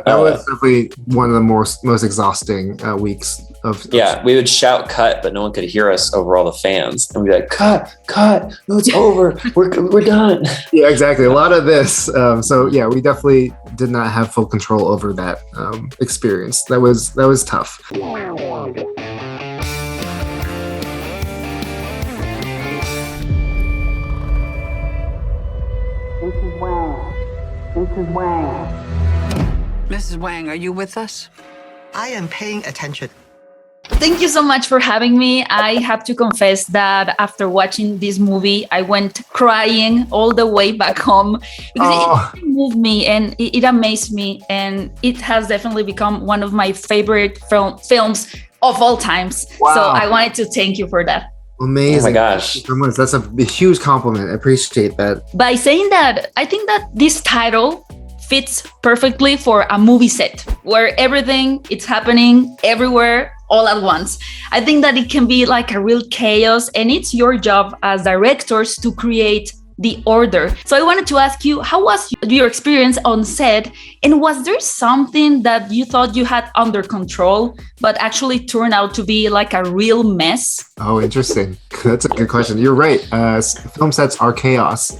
That was definitely one of the most exhausting weeks of. Yeah, we would shout cut, but no one could hear us over all the fans. And we'd be like, cut, no, it's over. We're done. Yeah, exactly. A lot of this. So yeah, we definitely did not have full control over that experience. That was tough. Mrs. Wang, are you with us? I am paying attention. Thank you so much for having me. I have to confess that after watching this movie, I went crying all the way back home because it moved me and it amazed me. And it has definitely become one of my favorite films of all times. Wow. So I wanted to thank you for that. Amazing. Oh my gosh. That's a huge compliment. I appreciate that. By saying that, I think that this title fits perfectly for a movie set where everything it's happening everywhere all at once. I think that it can be like a real chaos, and it's your job as directors to create the order. So I wanted to ask you, how was your experience on set? And was there something that you thought you had under control, but actually turned out to be like a real mess? Oh, interesting. That's a good question. You're right. Film sets are chaos.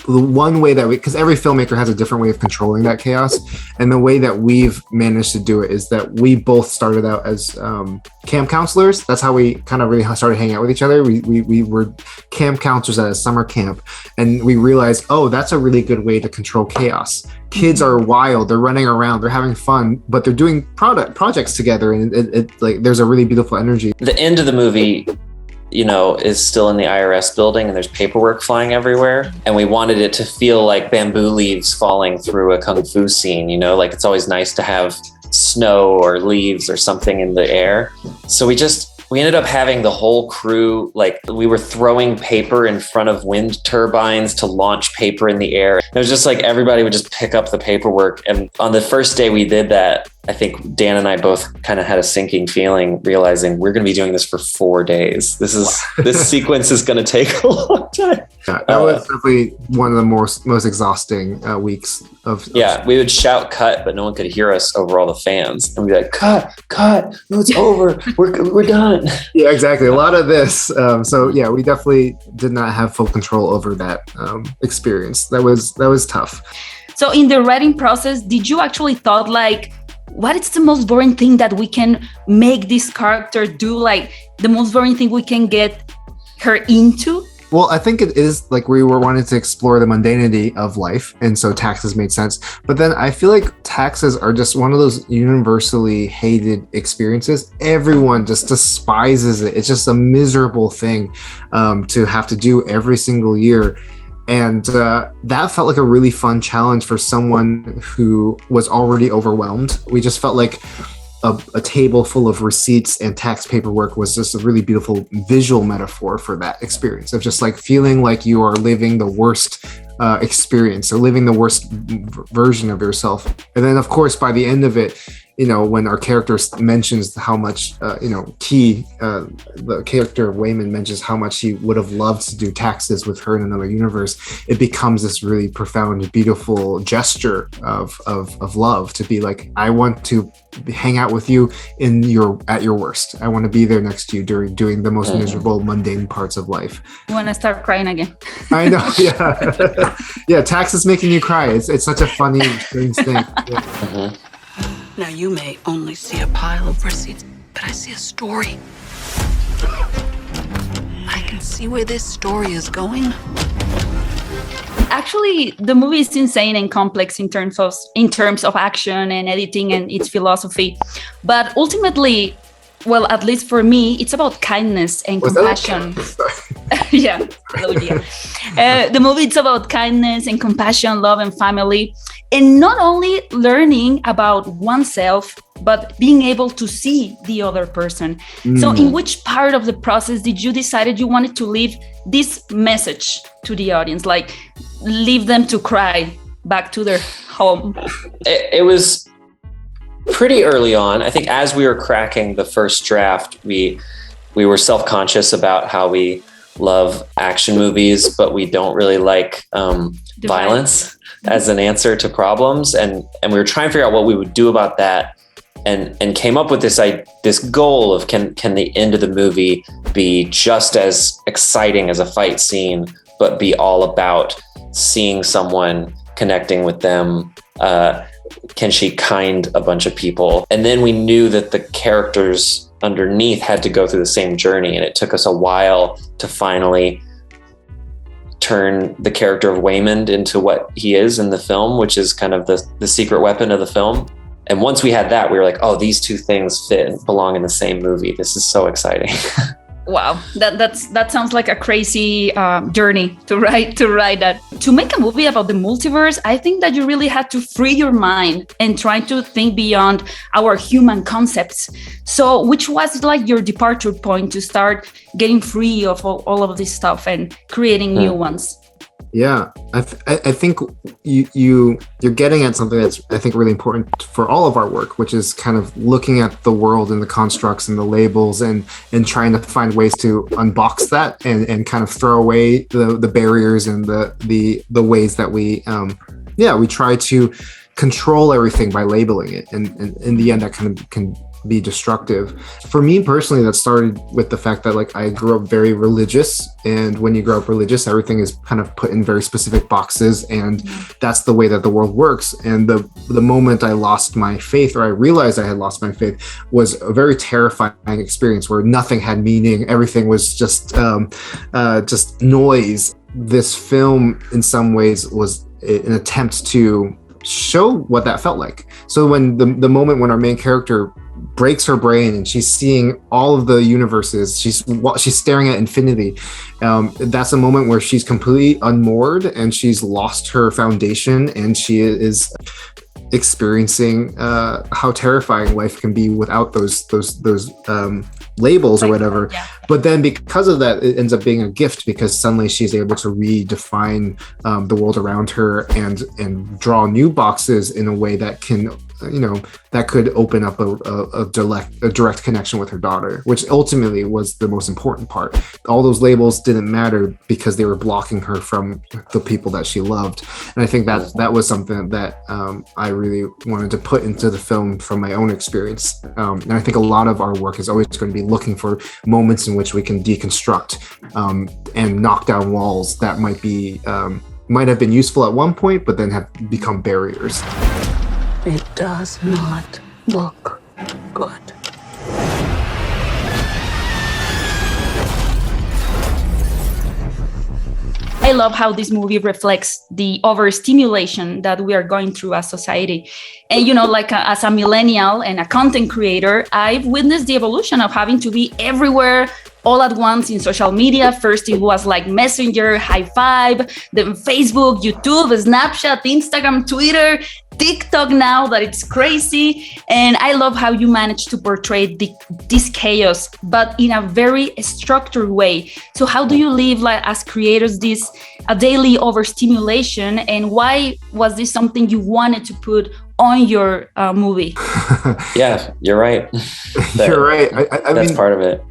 The one way that because every filmmaker has a different way of controlling that chaos. And the way that we've managed to do it is that we both started out as camp counselors. That's how we kind of really started hanging out with each other. We were camp counselors at a summer camp. And we realized, that's a really good way to control chaos. Kids are wild, they're running around, they're having fun, but they're doing projects together, and it like there's a really beautiful energy. The end of the movie, is still in the IRS building, and there's paperwork flying everywhere. And we wanted it to feel like bamboo leaves falling through a kung fu scene, like it's always nice to have snow or leaves or something in the air. So we ended up having the whole crew, like we were throwing paper in front of wind turbines to launch paper in the air. It was just like everybody would just pick up the paperwork. And on the first day we did that, I think Dan and I both kind of had a sinking feeling, realizing we're going to be doing this for 4 days. This sequence is going to take a long time. Yeah, that was definitely one of the most exhausting weeks of. Yeah, we would shout cut, but no one could hear us over all the fans. And we'd be like, cut, no, it's over. We're done. Yeah, exactly. A lot of this. So yeah, we definitely did not have full control over that experience. That was tough. So in the writing process, did you actually thought like, what is the most boring thing that we can make this character do? Like the most boring thing we can get her into? Well, I think it is like we were wanting to explore the mundanity of life. And so taxes made sense. But then I feel like taxes are just one of those universally hated experiences. Everyone just despises it. It's just a miserable thing to have to do every single year. And that felt like a really fun challenge for someone who was already overwhelmed. We just felt like a table full of receipts and tax paperwork was just a really beautiful visual metaphor for that experience of just like feeling like you are living the worst experience or living the worst version of yourself. And then, of course, by the end of it, when our character mentions how much, the character of Wayman mentions how much he would have loved to do taxes with her in another universe, it becomes this really profound, beautiful gesture of love to be like, I want to hang out with you at your worst. I want to be there next to you doing the most miserable, mundane parts of life. You want to start crying again? I know, yeah. Yeah, taxes making you cry. It's such a funny, strange thing. Yeah. Mm-hmm. Now, you may only see a pile of receipts, but I see a story. I can see where this story is going. Actually, the movie is insane and complex in terms of action and editing and its philosophy. But ultimately, well, at least for me, it's about kindness and compassion. Yeah. The movie is about kindness and compassion, love and family. And not only learning about oneself, but being able to see the other person. So in which part of the process did you decide you wanted to leave this message to the audience? Like leave them to cry back to their home? It was pretty early on. I think as we were cracking the first draft, we were self-conscious about how we love action movies, but we don't really like violence. as an answer to problems. And we were trying to figure out what we would do about that, and came up with this goal of can the end of the movie be just as exciting as a fight scene, but be all about seeing someone, connecting with them. Can she kind a bunch of people? And then we knew that the characters underneath had to go through the same journey. And it took us a while to finally turn the character of Waymond into what he is in the film, which is kind of the secret weapon of the film. And once we had that, we were like, oh, these two things fit and belong in the same movie. This is so exciting. Wow, that sounds like a crazy journey to write that. To make a movie about the multiverse, I think that you really had to free your mind and try to think beyond our human concepts. So which was like your departure point to start getting free of all of this stuff and creating new ones? Yeah, I think you're getting at something that's, I think, really important for all of our work, which is kind of looking at the world and the constructs and the labels and trying to find ways to unbox that and kind of throw away the barriers and the ways that we try to control everything by labeling it. And in the end, that kind of can be destructive. For me personally, that started with the fact that like I grew up very religious, and when you grow up religious, everything is kind of put in very specific boxes, and that's the way that the world works. And the moment I lost my faith, or I realized I had lost my faith, was a very terrifying experience where nothing had meaning. Everything was just noise. This film in some ways was an attempt to show what that felt like. So when the moment when our main character breaks her brain and she's seeing all of the universes, she's staring at infinity, that's a moment where she's completely unmoored and she's lost her foundation, and she is experiencing how terrifying life can be without those labels or whatever. Yeah. But then because of that, it ends up being a gift, because suddenly she's able to redefine the world around her and draw new boxes in a way that can, that could open up a direct connection with her daughter, which ultimately was the most important part. All those labels didn't matter because they were blocking her from the people that she loved. And I think that was something that I really wanted to put into the film from my own experience. And I think a lot of our work is always going to be looking for moments in which we can deconstruct and knock down walls that might have been useful at one point, but then have become barriers. It does not look good. I love how this movie reflects the overstimulation that we are going through as society. And, as a millennial and a content creator, I've witnessed the evolution of having to be everywhere all at once in social media. First, it was like Messenger, High Five, then Facebook, YouTube, Snapchat, Instagram, Twitter, TikTok now, that it's crazy. And I love how you managed to portray this chaos, but in a very structured way. So how do you live as creators a daily overstimulation, and why was this something you wanted to put on your movie? Yeah, you're right. You're right. I that's mean, part of it.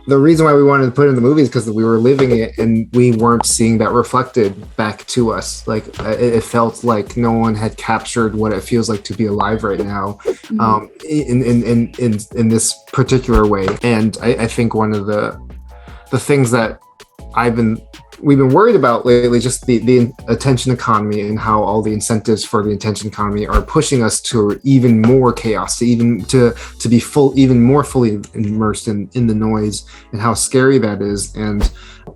The reason why we wanted to put it in the movie is because we were living it and we weren't seeing that reflected back to us. Like it felt like no one had captured what it feels like to be alive right now, in this particular way. And I think one of the things that we've been worried about lately, just the attention economy and how all the incentives for the attention economy are pushing us to even more chaos, to be even more fully immersed in the noise, and how scary that is.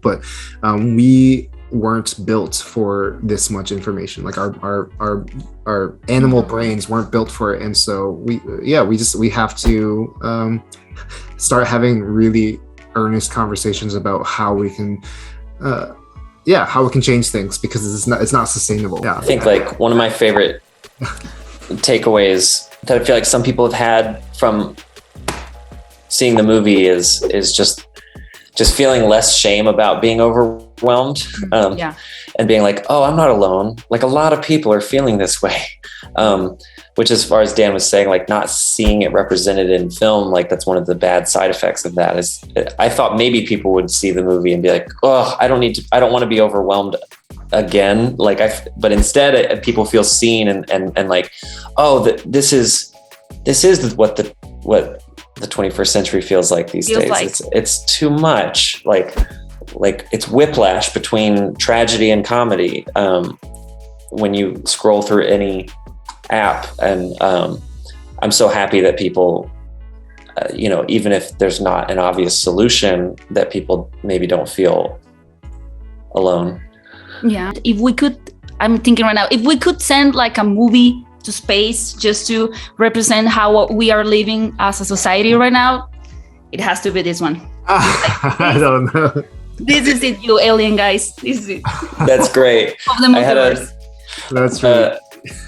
But we weren't built for this much information. Like our animal brains weren't built for it, and so we have to start having really earnest conversations about how we can change things, because it's not sustainable. Yeah. I think like one of my favorite takeaways that I feel like some people have had from seeing the movie is just feeling less shame about being overwhelmed, and being like, oh, I'm not alone. Like a lot of people are feeling this way. Which, as far as Dan was saying, like not seeing it represented in film, like that's one of the bad side effects of that. Is I thought maybe people would see the movie and be like, oh, I don't want to be overwhelmed again. Like but instead people feel seen and like, oh, this is what the 21st century feels like these days. Like. It's too much. Like it's whiplash between tragedy and comedy when you scroll through any app. And I'm so happy that people, even if there's not an obvious solution, that people maybe don't feel alone. Yeah. If we could, I'm thinking right now, if we could send like a movie to space just to represent how we are living as a society right now, it has to be this one. I don't know. This is it, you alien guys. This is it. That's great. Of the multiverse. That's right.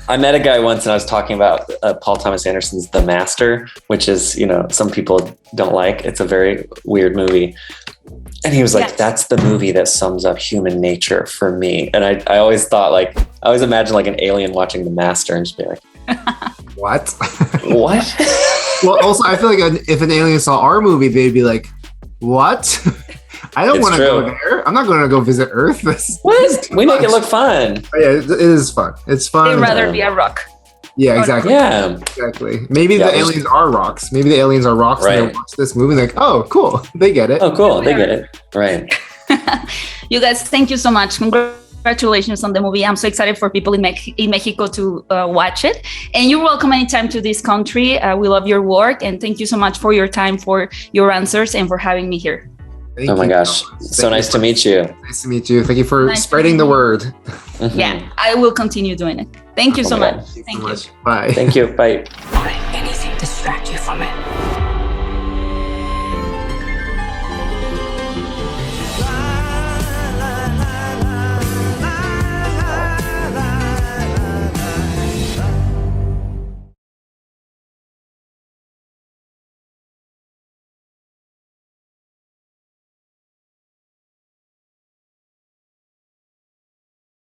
I met a guy once and I was talking about Paul Thomas Anderson's The Master, which is, some people don't like. It's a very weird movie. And he was like, that's the movie that sums up human nature for me. And I always thought I always imagined like an alien watching The Master and just be like, what? What? Well, also, I feel like if an alien saw our movie, they'd be like, what? I don't want to go there. I'm not going to go visit Earth. What? We make it look fun. Oh, yeah, it is fun. It's fun. They'd rather be a rock. Yeah, exactly. Yeah. Exactly. Maybe the aliens are rocks. Maybe the aliens are rocks and they watch this movie like, oh, cool. They get it. Oh, cool. They get it. Right. You guys, thank you so much. Congratulations on the movie. I'm so excited for people in Mexico to watch it. And you're welcome anytime to this country. We love your work. And thank you so much for your time, for your answers, and for having me here. Oh my gosh. So nice to meet you. Nice to meet you. Thank you for spreading the word. Mm-hmm. Yeah, I will continue doing it. Thank you so much. Thank you so much. Bye. Thank you. Bye. Don't let anything distract you from it.